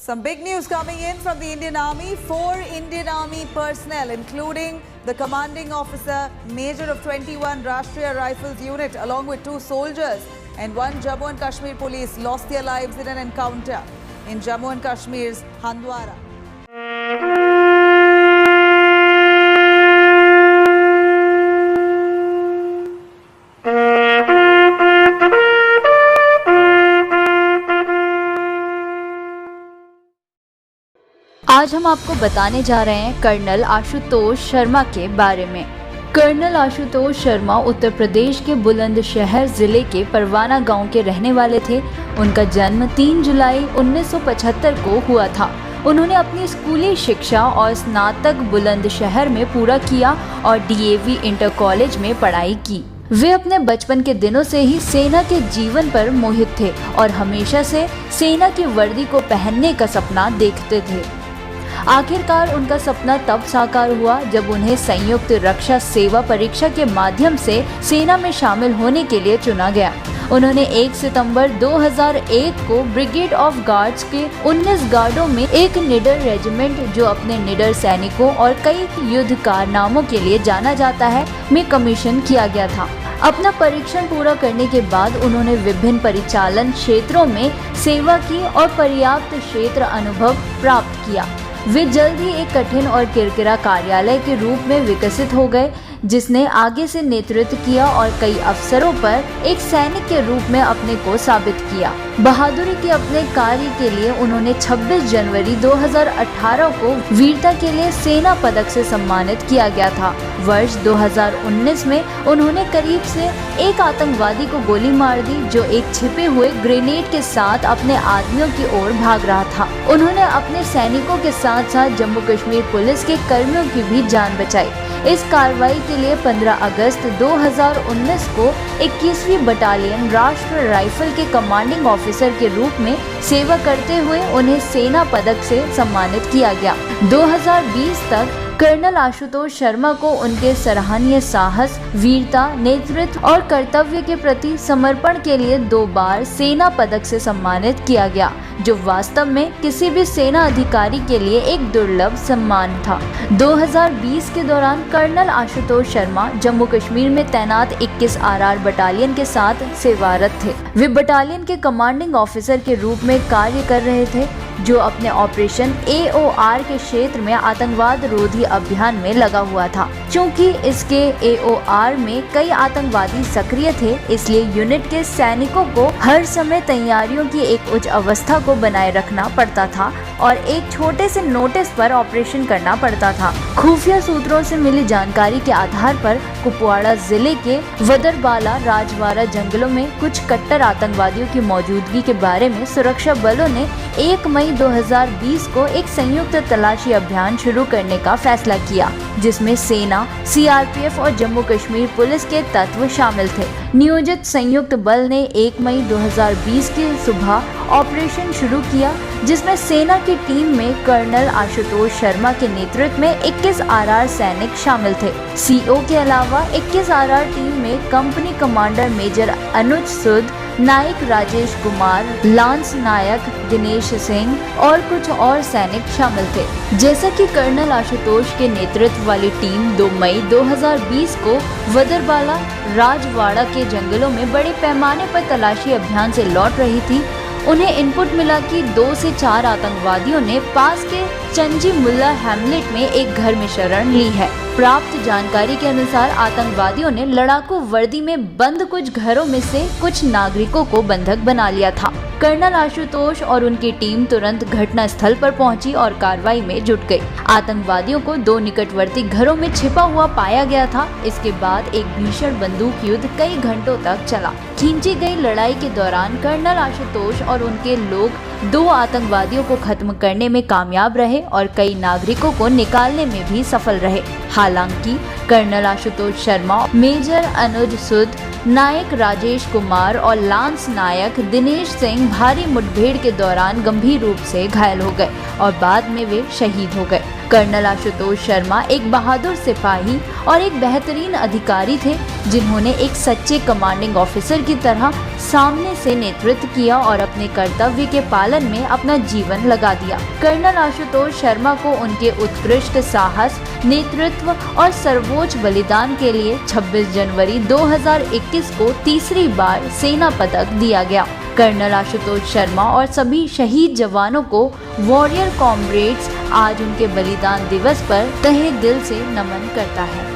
Some big news coming in from the Indian Army. 4 Indian Army personnel, including the commanding officer, major of 21 Rashtriya Rifles unit, along with 2 soldiers and 1 Jammu and Kashmir police, lost their lives in an encounter in Jammu and Kashmir's Handwara. आज हम आपको बताने जा रहे हैं colonel Ashutosh Sharma के बारे में। कर्नल आशुतोष शर्मा उत्तर प्रदेश के बुलंदशहर जिले के परवाना गांव के रहने वाले थे। उनका जन्म 3 जुलाई 1975 को हुआ था। उन्होंने अपनी स्कूली शिक्षा और स्नातक बुलंदशहर में पूरा किया और DAV इंटर कॉलेज में पढ़ाई की। वे अपने बचपन के दिनों से ही सेना के जीवन पर मोहित थे और हमेशा से सेना की वर्दी को पहनने का सपना देखते थे। आखिरकार उनका सपना तब साकार हुआ जब उन्हें संयुक्त रक्षा सेवा परीक्षा के माध्यम से सेना में शामिल होने के लिए चुना गया। उन्होंने 1 सितंबर 2001 को ब्रिगेड ऑफ गार्ड्स के 19 गार्डों में एक निडर रेजिमेंट, जो अपने निडर सैनिकों और कई युद्ध कारनामों के लिए जाना जाता है, में कमीशन किया गया था। अपना परीक्षण पूरा करने के बाद उन्होंने विभिन्न परिचालन क्षेत्रों में सेवा की और पर्याप्त क्षेत्र अनुभव प्राप्त किया। वे जल्द ही एक कठिन और किरकिरा कार्यालय के रूप में विकसित हो गए, जिसने आगे से नेतृत्व किया और कई अवसरों पर एक सैनिक के रूप में अपने को साबित किया। बहादुरी के अपने कार्य के लिए उन्होंने 26 जनवरी 2018 को वीरता के लिए सेना पदक से सम्मानित किया गया था। वर्ष 2019 में उन्होंने करीब से एक आतंकवादी को गोली मार दी, जो एक छिपे हुए ग्रेनेड के साथ अपने आदमियों की ओर भाग रहा था। उन्होंने अपने सैनिकों के साथ साथ जम्मू कश्मीर पुलिस के कर्मियों की भी जान बचाई। इस कार्रवाई के लिए 15 अगस्त 2019 को 21वीं बटालियन राष्ट्रीय राइफल के कमांडिंग ऑफिसर के रूप में सेवा करते हुए उन्हें सेना पदक से सम्मानित किया गया। 2020 तक कर्नल आशुतोष शर्मा को उनके सराहनीय साहस, वीरता, नेतृत्व और कर्तव्य के प्रति समर्पण के लिए 2 बार सेना पदक से सम्मानित किया गया, जो वास्तव में किसी भी सेना अधिकारी के लिए एक दुर्लभ सम्मान था। 2020 के दौरान कर्नल आशुतोष शर्मा जम्मू कश्मीर में तैनात 21 RR बटालियन के साथ सेवारत थे। वे बटालियन के कमांडिंग ऑफिसर के रूप में कार्य कर रहे थे, जो अपने ऑपरेशन AOR के क्षेत्र में आतंकवाद रोधी अभियान में लगा हुआ था। चूंकि इसके AOR में कई आतंकवादी सक्रिय थे, इसलिए यूनिट के सैनिकों को हर समय तैयारियों की एक उच्च अवस्था को बनाए रखना पड़ता था और एक छोटे से नोटिस पर ऑपरेशन करना पड़ता था। खुफिया सूत्रों से मिली जानकारी के आधार पर कुपवाड़ा जिले के वदरबाला राजवाड़ा जंगलों में कुछ कट्टर आतंकवादियों की मौजूदगी के बारे में सुरक्षा बलों ने 1 मई 2020 को एक संयुक्त तलाशी अभियान शुरू करने का फैसला किया, जिसमें सेना, CRPF और जम्मू कश्मीर पुलिस के तत्व शामिल थे। नियोजित संयुक्त बल ने 1 मई 2020 की सुबह ऑपरेशन शुरू किया, जिसमें सेना की टीम में कर्नल आशुतोष शर्मा के नेतृत्व में 21 RR सैनिक शामिल थे। CO के अलावा 21 RR टीम में company commander major Anuj Sood, नायक राजेश कुमार, लांस नायक दिनेश सिंह और कुछ और सैनिक शामिल थे। जैसा कि कर्नल आशुतोष के नेतृत्व वाली टीम 2 मई 2020 को वदरबाला राजवाड़ा के जंगलों में बड़े पैमाने पर तलाशी अभियान से लौट रही थी, उन्हें इनपुट मिला कि 2 से 4 आतंकवादियों ने पास के चंजी मुल्ला हैमलेट में एक घर में शरण ली है। प्राप्त जानकारी के अनुसार आतंकवादियों ने लड़ाकू वर्दी में बंद कुछ घरों में से कुछ नागरिकों को बंधक बना लिया था। कर्नल आशुतोष और उनकी टीम तुरंत घटना स्थल पर पहुंची और कार्रवाई में जुट गई। आतंकवादियों को 2 निकटवर्ती घरों में छिपा हुआ पाया गया था। इसके बाद एक भीषण बंदूक युद्ध कई घंटों तक चला। खींची गई लड़ाई के दौरान कर्नल आशुतोष और उनके लोग 2 आतंकवादियों को खत्म करने में कामयाब रहे और कई नागरिकों को निकालने में भी सफल रहे। हालांकि कर्नल आशुतोष शर्मा, मेजर अनुज सूद, नायक राजेश कुमार और लांस नायक दिनेश सिंह भारी मुठभेड़ के दौरान गंभीर रूप से घायल हो गए और बाद में वे शहीद हो गए। कर्नल आशुतोष शर्मा एक बहादुर सिपाही और एक बेहतरीन अधिकारी थे, जिन्होंने एक सच्चे कमांडिंग ऑफिसर की तरह सामने से नेतृत्व किया और अपने कर्तव्य के पालन में अपना जीवन लगा दिया। कर्नल आशुतोष शर्मा को उनके उत्कृष्ट साहस, नेतृत्व और सर्वोच्च बलिदान के लिए 26 जनवरी 2021 को तीसरी बार सेना पदक दिया गया। कर्नल आशुतोष शर्मा और सभी शहीद जवानों को वॉरियर कॉमरेड्स आज उनके बलिदान दिवस पर तहे दिल से नमन करता है।